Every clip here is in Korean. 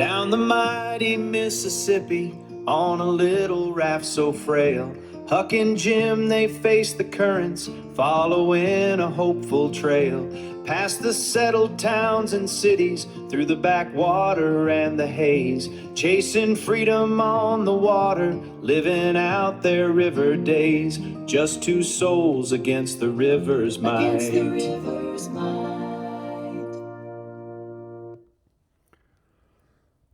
down the mighty Mississippi on a little raft so frail. Huck and Jim, they faced the currents, following a hopeful trail. Past the settled towns and cities, through the backwater and the haze, chasing freedom on the water, living out their river days. Just two souls against the river's might. Against the river's might.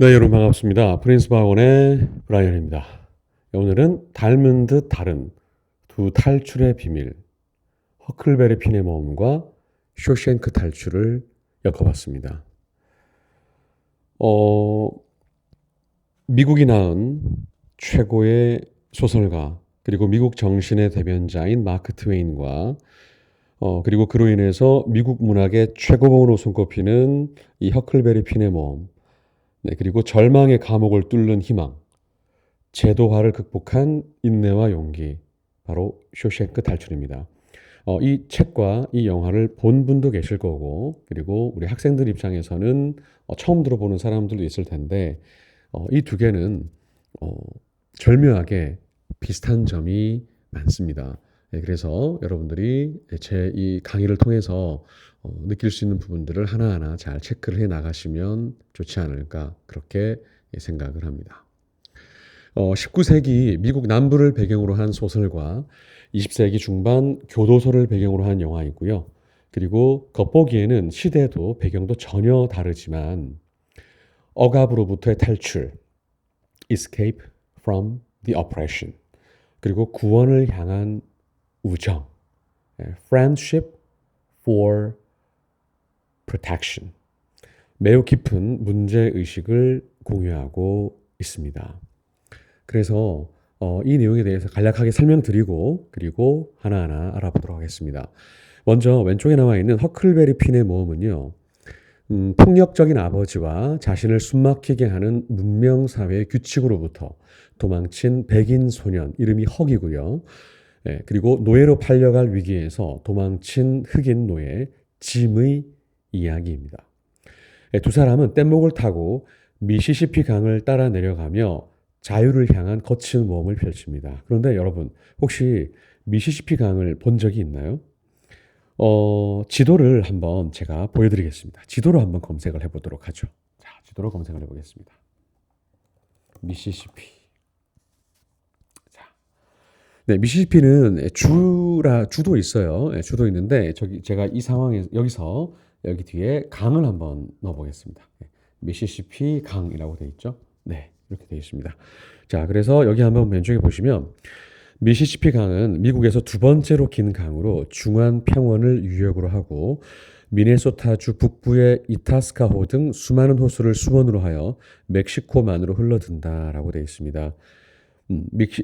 네, 여러분 반갑습니다. 프린스 바건의 브라이언입니다. 오늘은 닮은 듯 다른 두 탈출의 비밀, 허클베리 핀의 모험과 쇼생크 탈출을 엮어봤습니다. 미국이 낳은 최고의 소설가, 그리고 미국 정신의 대변자인 마크 트웨인과 그리고 그로 인해서 미국 문학의 최고봉으로 손꼽히는 이 허클베리 핀의 모험, 네, 그리고 절망의 감옥을 뚫는 희망, 제도화를 극복한 인내와 용기, 바로 쇼생크 탈출입니다. 이 책과 이 영화를 본 분도 계실 거고, 그리고 우리 학생들 입장에서는 처음 들어보는 사람들도 있을 텐데, 이 두 개는 절묘하게 비슷한 점이 많습니다. 네, 그래서 여러분들이 제 이 강의를 통해서 느낄 수 있는 부분들을 하나하나 잘 체크를 해 나가시면 좋지 않을까, 그렇게 생각을 합니다. 19세기 미국 남부를 배경으로 한 소설과 20세기 중반 교도소를 배경으로 한 영화이고요. 그리고 겉보기에는 시대도 배경도 전혀 다르지만 억압으로부터의 탈출, escape from the oppression, 그리고 구원을 향한 우정, friendship for protection, 매우 깊은 문제의식을 공유하고 있습니다. 그래서 이 내용에 대해서 간략하게 설명드리고 그리고 하나하나 알아보도록 하겠습니다. 먼저 왼쪽에 나와 있는 허클베리 핀의 모험은요, 폭력적인 아버지와 자신을 숨막히게 하는 문명사회의 규칙으로부터 도망친 백인 소년, 이름이 헉이고요. 그리고 노예로 팔려갈 위기에서 도망친 흑인 노예 짐의 이야기입니다. 두 사람은 뗏목을 타고 미시시피 강을 따라 내려가며 자유를 향한 거친 모험을 펼칩니다. 그런데 여러분, 혹시 미시시피 강을 본 적이 있나요? 지도를 한번 제가 보여드리겠습니다. 지도로 한번 검색을 해보도록 하죠. 자, 지도로 검색을 해보겠습니다. 미시시피. 자, 네, 미시시피는 주도 있어요. 주도 있는데 제가 이 상황에 여기서 여기 뒤에 강을 한번 넣어보겠습니다. 미시시피 강이라고 되어 있죠. 네, 이렇게 되어 있습니다. 자, 그래서 여기 한번 왼쪽에 보시면 미시시피 강은 미국에서 두 번째로 긴 강으로 중한 평원을 유역으로 하고 미네소타주 북부의 이타스카호 등 수많은 호수를 수원으로 하여 멕시코만으로 흘러든다라고 되어 있습니다.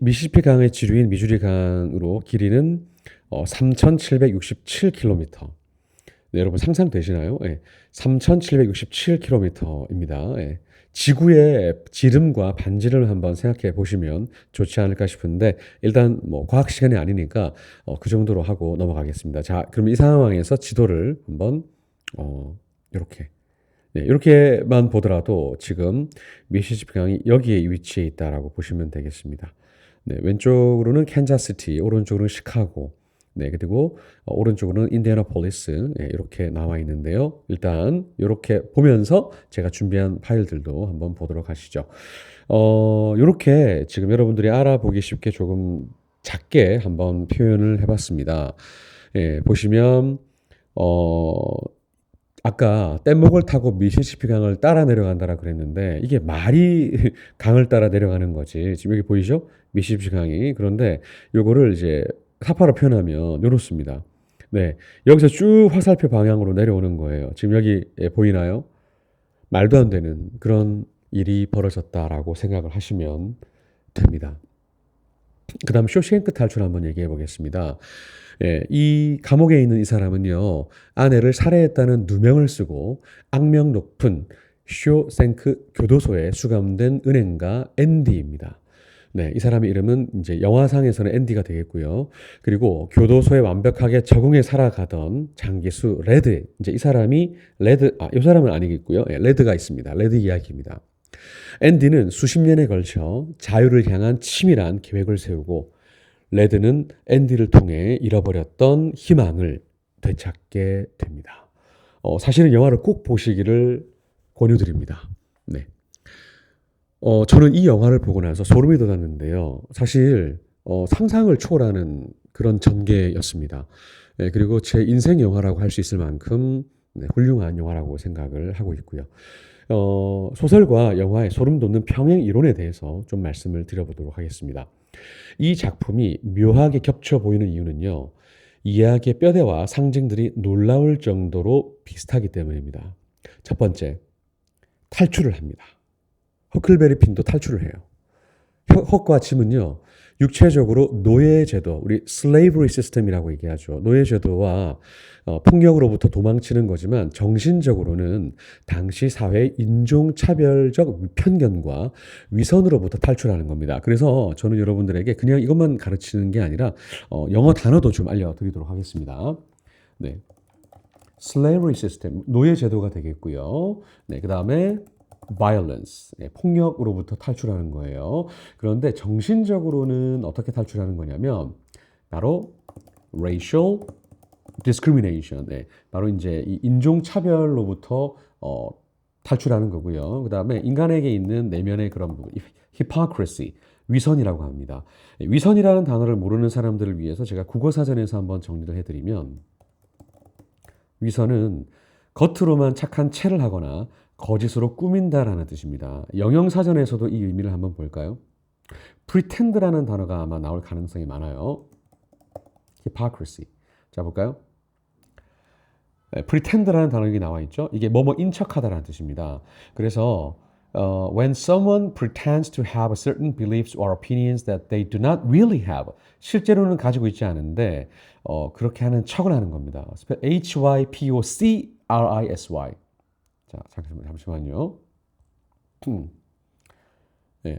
미시시피 강의 지류인 미주리 강으로 길이는 3,767km. 네, 여러분 상상되시나요? 네, 3,767km입니다. 네, 지구의 지름과 반지름을 한번 생각해 보시면 좋지 않을까 싶은데, 일단 뭐 과학 시간이 아니니까 그 정도로 하고 넘어가겠습니다. 자, 그럼 이 상황에서 지도를 한번 이렇게, 네, 이렇게만 보더라도 지금 미시시피 강이 여기에 위치해 있다라고 보시면 되겠습니다. 네, 왼쪽으로는 캔자스시티, 오른쪽으로는 시카고, 네, 그리고 오른쪽으로는 인디애나폴리스, 네, 이렇게 나와 있는데요. 일단 이렇게 보면서 제가 준비한 파일들도 한번 보도록 하시죠. 이렇게 지금 여러분들이 알아보기 쉽게 조금 작게 한번 표현을 해봤습니다. 예, 보시면 아까 뗏목을 타고 미시시피 강을 따라 내려간다라 그랬는데, 이게 말이 강을 따라 내려가는 거지. 지금 여기 보이죠? 미시시피 강이. 그런데 요거를 이제 사파로 표현하면 이렇습니다. 네, 여기서 쭉 화살표 방향으로 내려오는 거예요. 지금 여기 보이나요? 말도 안 되는 그런 일이 벌어졌다라고 생각을 하시면 됩니다. 그 다음 쇼생크 탈출 한번 얘기해 보겠습니다. 예, 이 감옥에 있는 이 사람은요, 아내를 살해했다는 누명을 쓰고 악명 높은 쇼생크 교도소에 수감된 은행가 앤디입니다. 네, 이 사람의 이름은 이제 영화상에서는 앤디가 되겠고요. 그리고 교도소에 완벽하게 적응해 살아가던 장기수 레드, 이제 이 사람이 레드, 이 사람은 아니겠고요. 예, 레드가 있습니다. 레드 이야기입니다. 앤디는 수십 년에 걸쳐 자유를 향한 치밀한 계획을 세우고 레드는 앤디를 통해 잃어버렸던 희망을 되찾게 됩니다. 사실은 영화를 꼭 보시기를 권유드립니다. 네. 저는 이 영화를 보고 나서 소름이 돋았는데요. 사실 상상을 초월하는 그런 전개였습니다. 네, 그리고 제 인생 영화라고 할 수 있을 만큼 네, 훌륭한 영화라고 생각을 하고 있고요. 소설과 영화의 소름 돋는 평행 이론에 대해서 좀 말씀을 드려보도록 하겠습니다. 이 작품이 묘하게 겹쳐 보이는 이유는요. 이야기의 뼈대와 상징들이 놀라울 정도로 비슷하기 때문입니다. 첫 번째, 탈출을 합니다. 허클베리 핀도 탈출을 해요. 헉과 짐은요, 육체적으로 노예제도, 우리 slavery system이라고 얘기하죠. 노예제도와 폭력으로부터 도망치는 거지만 정신적으로는 당시 사회의 인종차별적 편견과 위선으로부터 탈출하는 겁니다. 그래서 저는 여러분들에게 그냥 이것만 가르치는 게 아니라 영어 단어도 좀 알려드리도록 하겠습니다. 네, slavery system, 노예제도가 되겠고요. 네, 그 다음에 violence, 폭력으로부터 탈출하는 거예요. 그런데 정신적으로는 어떻게 탈출하는 거냐면 바로 racial discrimination, 바로 이제 이 인종 차별로부터 탈출하는 거고요. 그 다음에 인간에게 있는 내면의 그런 부분, hypocrisy, 위선이라고 합니다. 위선이라는 단어를 모르는 사람들을 위해서 제가 국어사전에서 한번 정리를 해드리면 위선은 겉으로만 착한 체를 하거나 거짓으로 꾸민다라는 뜻입니다. 영영사전에서도 이 의미를 한번 볼까요? pretend라는 단어가 아마 나올 가능성이 많아요. hypocrisy. 자, 볼까요? pretend라는 단어가 나와 있죠. 이게 뭐뭐인 척하다라는 뜻입니다. 그래서 when someone pretends to have certain beliefs or opinions that they do not really have, 실제로는 가지고 있지 않은데 그렇게 하는 척을 하는 겁니다. hypocrisy. 자, 잠시만요. 네,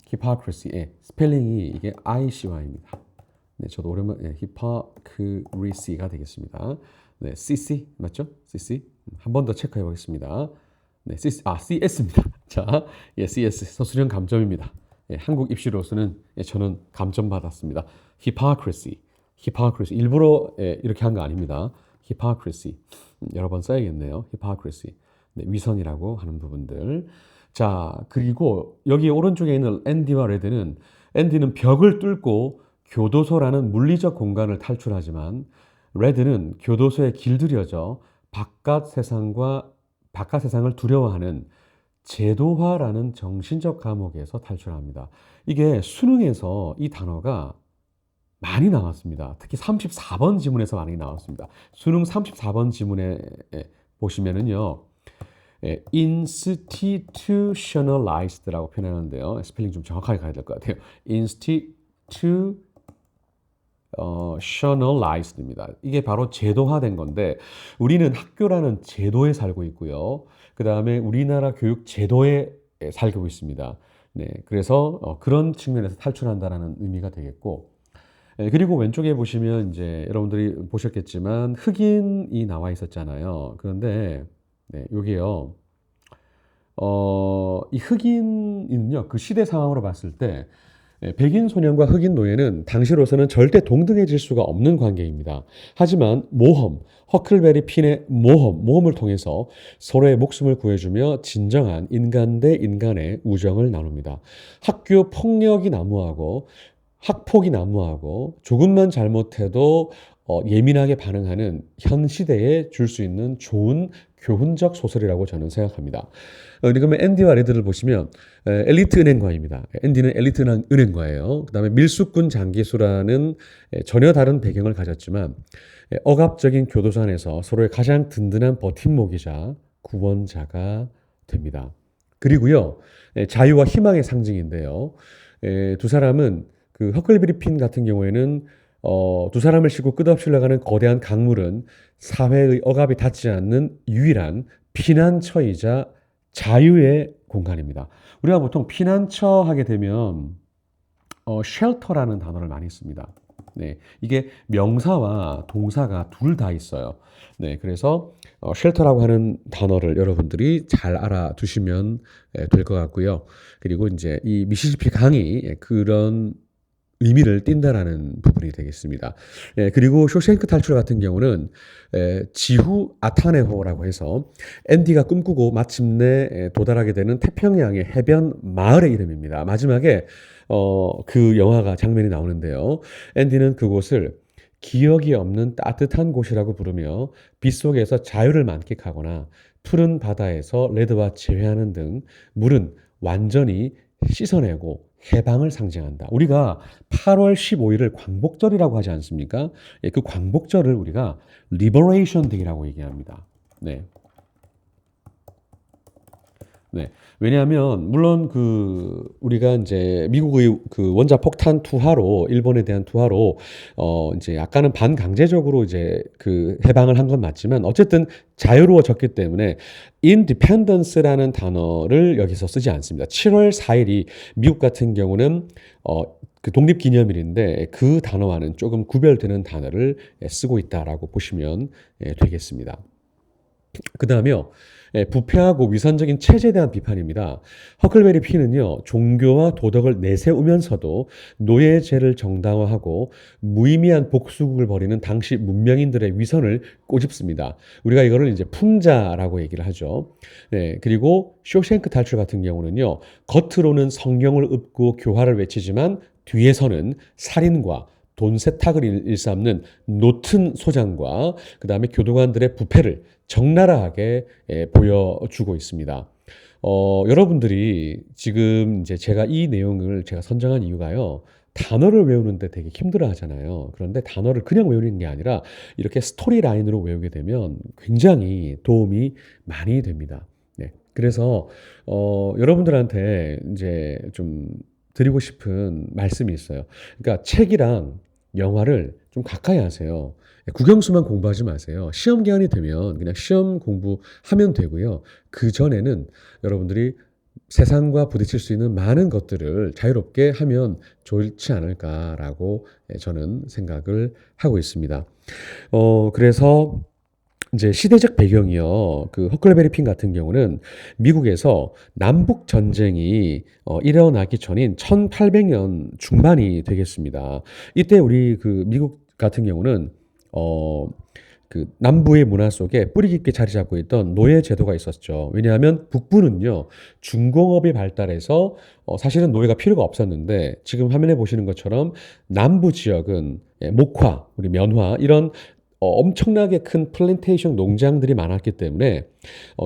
hypocrisy. 스펠링이 이게 ICY입니다. 네, 저도 오랜만에 hypocrisy가 되겠습니다. 네, CC 맞죠? CC. 한 번 더 체크해 보겠습니다. 네, CS입니다. 자, CS 서술형 감점입니다. 한국 입시로서는 저는 감점 받았습니다. hypocrisy. 일부러 이렇게 한 거 아닙니다. hypocrisy. 여러 번 써야겠네요. hypocrisy. 네, 위선이라고 하는 부분들. 자, 그리고 여기 오른쪽에 있는 앤디와 레드는 앤디는 벽을 뚫고 교도소라는 물리적 공간을 탈출하지만 레드는 교도소에 길들여져 바깥 세상을 두려워하는 제도화라는 정신적 감옥에서 탈출합니다. 이게 수능에서 이 단어가 많이 나왔습니다. 특히 34번 지문에서 많이 나왔습니다. 수능 34번 지문에 보시면은요, institutionalized라고 표현하는데요. 스펠링 좀 정확하게 가야 될 것 같아요. institutionalized입니다. 이게 바로 제도화된 건데, 우리는 학교라는 제도에 살고 있고요. 그 다음에 우리나라 교육 제도에 살고 있습니다. 네, 그래서 그런 측면에서 탈출한다라는 의미가 되겠고, 그리고 왼쪽에 보시면 이제 여러분들이 보셨겠지만 흑인이 나와 있었잖아요. 그런데 여기요. 이 흑인은요. 그 시대 상황으로 봤을 때 백인 소년과 흑인 노예는 당시로서는 절대 동등해질 수가 없는 관계입니다. 하지만 허클베리 핀의 모험을 통해서 서로의 목숨을 구해주며 진정한 인간 대 인간의 우정을 나눕니다. 학교 폭력이 난무하고 학폭이 난무하고 조금만 잘못해도 예민하게 반응하는 현 시대에 줄 수 있는 좋은 교훈적 소설이라고 저는 생각합니다. 그러면 앤디와 레드를 보시면 엘리트 은행가입니다. 앤디는 엘리트 은행가예요. 그 다음에 밀수꾼 장기수라는 전혀 다른 배경을 가졌지만 억압적인 교도소 안에서 서로의 가장 든든한 버팀목이자 구원자가 됩니다. 그리고요, 자유와 희망의 상징인데요. 두 사람은 그 허클베리 핀 같은 경우에는 두 사람을 싣고 끝없이 흘러가는 거대한 강물은 사회의 억압이 닿지 않는 유일한 피난처이자 자유의 공간입니다. 우리가 보통 피난처 하게 되면 쉘터라는 단어를 많이 씁니다. 네, 이게 명사와 동사가 둘 다 있어요. 네, 그래서 쉘터라고 하는 단어를 여러분들이 잘 알아두시면 될 것 같고요. 그리고 이제 이 미시시피 강이 그런 의미를 띈다라는 부분이 되겠습니다. 그리고 쇼생크 탈출 같은 경우는 지후 아타네호라고 해서 앤디가 꿈꾸고 마침내 도달하게 되는 태평양의 해변 마을의 이름입니다. 마지막에 그 영화가 장면이 나오는데요. 앤디는 그곳을 기억이 없는 따뜻한 곳이라고 부르며 빗속에서 자유를 만끽하거나 푸른 바다에서 레드와 재회하는 등 물은 완전히 씻어내고 해방을 상징한다. 우리가 8월 15일을 광복절이라고 하지 않습니까? 그 광복절을 우리가 Liberation Day라고 얘기합니다. 네. 네. 왜냐하면 물론 우리가 이제 미국의 그 원자 폭탄 투하로 일본에 대한 투하로 이제 약간은 반강제적으로 이제 그 해방을 한 건 맞지만 어쨌든 자유로워졌기 때문에 independence라는 단어를 여기서 쓰지 않습니다. 7월 4일이 미국 같은 경우는 그 독립기념일인데 그 단어와는 조금 구별되는 단어를 쓰고 있다라고 보시면 되겠습니다. 그 다음에요. 부패하고 위선적인 체제에 대한 비판입니다. 허클베리 피는요, 종교와 도덕을 내세우면서도 노예의 죄를 정당화하고 무의미한 복수국을 벌이는 당시 문명인들의 위선을 꼬집습니다. 우리가 이거를 이제 풍자라고 얘기를 하죠. 네, 그리고 쇼생크 탈출 같은 경우는요, 겉으로는 성경을 읊고 교화를 외치지만 뒤에서는 살인과 돈 세탁을 일삼는 노튼 소장과 그 다음에 교도관들의 부패를 적나라하게 보여주고 있습니다. 여러분들이 지금 이제 제가 이 내용을 제가 선정한 이유가요. 단어를 외우는데 되게 힘들어 하잖아요. 그런데 단어를 그냥 외우는 게 아니라 이렇게 스토리 라인으로 외우게 되면 굉장히 도움이 많이 됩니다. 네. 그래서, 여러분들한테 이제 좀 드리고 싶은 말씀이 있어요. 그러니까 책이랑 영화를 좀 가까이 하세요. 국영수만 공부하지 마세요. 시험 기간이 되면 그냥 시험 공부하면 되고요. 그 전에는 여러분들이 세상과 부딪힐 수 있는 많은 것들을 자유롭게 하면 좋지 않을까라고 저는 생각을 하고 있습니다. 그래서 이제 시대적 배경이요. 그 허클베리 핀 같은 경우는 미국에서 남북 전쟁이 일어나기 전인 1800년 중반이 되겠습니다. 이때 우리 그 미국 같은 경우는 그 남부의 문화 속에 뿌리 깊게 자리 잡고 있던 노예 제도가 있었죠. 왜냐하면 북부는요, 중공업이 발달해서 사실은 노예가 필요가 없었는데 지금 화면에 보시는 것처럼 남부 지역은 목화, 우리 면화 이런 엄청나게 큰 플랜테이션 농장들이 많았기 때문에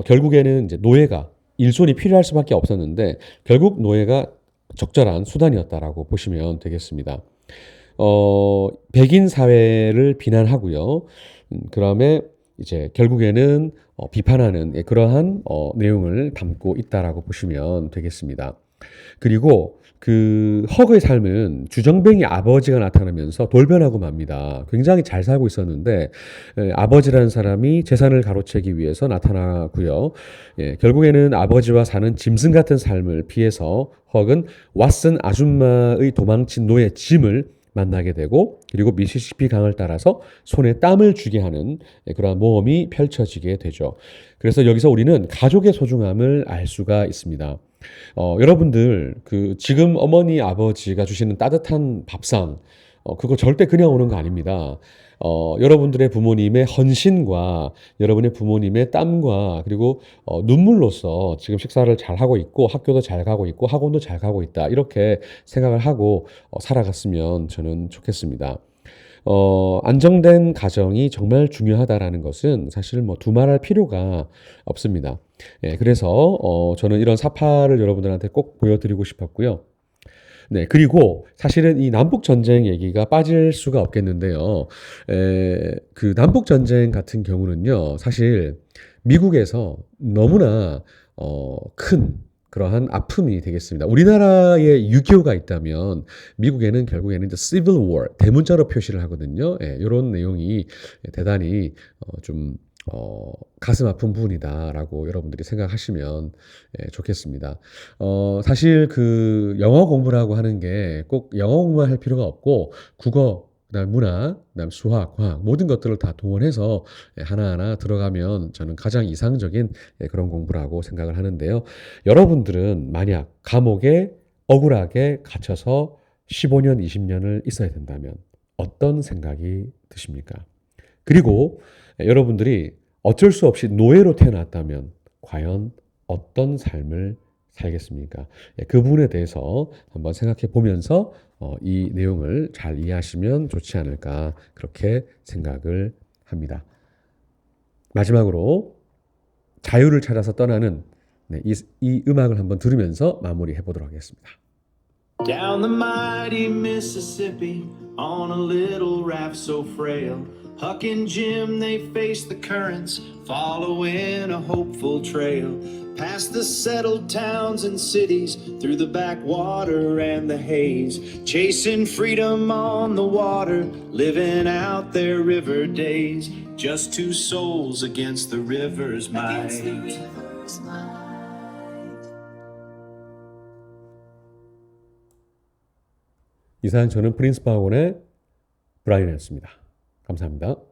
결국에는 이제 노예가 일손이 필요할 수밖에 없었는데 결국 노예가 적절한 수단이었다라고 보시면 되겠습니다. 백인 사회를 비난하고요. 그다음에 이제 결국에는 비판하는 그러한 내용을 담고 있다라고 보시면 되겠습니다. 그리고 그 허그의 삶은 주정뱅이 아버지가 나타나면서 돌변하고 맙니다. 굉장히 잘 살고 있었는데 아버지라는 사람이 재산을 가로채기 위해서 나타나고요. 결국에는 아버지와 사는 짐승 같은 삶을 피해서 헉은 왓슨 아줌마의 도망친 노예 짐을 만나게 되고 그리고 미시시피 강을 따라서 손에 땀을 쥐게 하는 그러한 모험이 펼쳐지게 되죠. 그래서 여기서 우리는 가족의 소중함을 알 수가 있습니다. 여러분들 그 지금 어머니 아버지가 주시는 따뜻한 밥상 그거 절대 그냥 오는 거 아닙니다. 여러분들의 부모님의 헌신과 여러분의 부모님의 땀과 그리고 눈물로서 지금 식사를 잘 하고 있고 학교도 잘 가고 있고 학원도 잘 가고 있다 이렇게 생각을 하고 살아갔으면 저는 좋겠습니다. 안정된 가정이 정말 중요하다라는 것은 사실 뭐 두말할 필요가 없습니다. 그래서 저는 이런 사파를 여러분들한테 꼭 보여드리고 싶었고요. 네, 그리고 사실은 이 남북 전쟁 얘기가 빠질 수가 없겠는데요. 그 남북 전쟁 같은 경우는요, 사실 미국에서 너무나 큰 그러한 아픔이 되겠습니다. 우리나라에 6.25가 있다면 미국에는 결국에는 이제 Civil War, 대문자로 표시를 하거든요. 이런 내용이 대단히 좀 가슴 아픈 부분이다라고 여러분들이 생각하시면 좋겠습니다. 사실 그 영어 공부라고 하는 게 꼭 영어 공부만 할 필요가 없고 국어 그다음 문화, 그다음 수학, 과학 모든 것들을 다 동원해서 하나하나 들어가면 저는 가장 이상적인 그런 공부라고 생각을 하는데요. 여러분들은 만약 감옥에 억울하게 갇혀서 15년, 20년을 있어야 된다면 어떤 생각이 드십니까? 그리고 여러분들이 어쩔 수 없이 노예로 태어났다면 과연 어떤 삶을 살겠습니까? 그 부분에 대해서 한번 생각해 보면서 이 내용을 잘 이해하시면 좋지 않을까 그렇게 생각을 합니다. 마지막으로 자유를 찾아서 떠나는 이 음악을 한번 들으면서 마무리해 보도록 하겠습니다. Down the mighty Mississippi on a little raft so frail, Huck and Jim, they faced the currents, following a hopeful trail. Past the settled towns and cities, through the backwater and the haze, chasing freedom on the water, living out their river days. Just two souls against the river's might. 이상 저는 프린스 바곤의 브라이언이었습니다. 감사합니다.